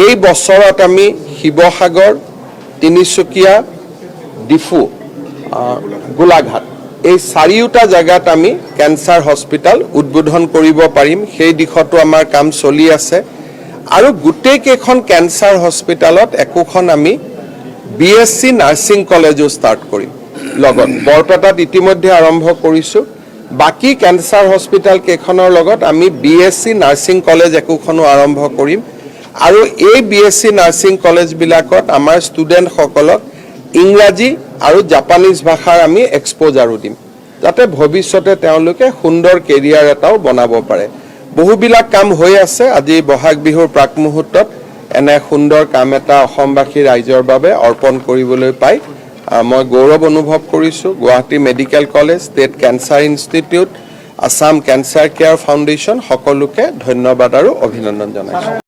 এই বছৰত আমি শিৱসাগৰ, তিনিচুকীয়া, ডিফু, গোলাঘাট এই চাৰিওটা জায়গাত আমি ক্যান্সাৰ হস্পিটাল উদ্বোধন কৰিব পাৰিম। সেই দিশতো আমাৰ কাম চলি আছে আৰু গোটেই কেইখন ক্যান্সাৰ হস্পিটালত একোখন আমি BSc নাৰ্ছিং কলেজো ষ্টাৰ্ট কৰিম। লগত বৰপেটাত ইতিমধ্যে আৰম্ভ কৰিছোঁ। বাকি ক্যান্সাৰ হস্পিটাল কেইখনৰ লগত আমি BSc নাৰ্ছিং কলেজ একোখনো আৰম্ভ কৰিম আৰু এই BSc নাৰ্ছিং কলেজ বিলাকত আমাৰ ষ্টুডেন্ট সকলক ইংৰাজী আৰু জাপানীজ ভাষাৰ আমি এক্সপোজাৰো দিম, যাতে ভৱিষ্যতে তেওঁলোকে সুন্দৰ কেৰিয়াৰ এটাও বনাব পাৰে। বহুবিলাক কাম হৈ আছে। আজি বহাগ বিহুৰ প্ৰাক মুহূৰ্তত এনে সুন্দৰ কাম এটা অসমবাসী ৰাইজৰ বাবে অৰ্পণ কৰিবলৈ পাই মই গৌৰৱ অনুভৱ কৰিছোঁ। Guwahati medical college, state cancer institute, Assam cancer care foundation সকলোকে ধন্যবাদ আৰু অভিনন্দন জনাইছোঁ।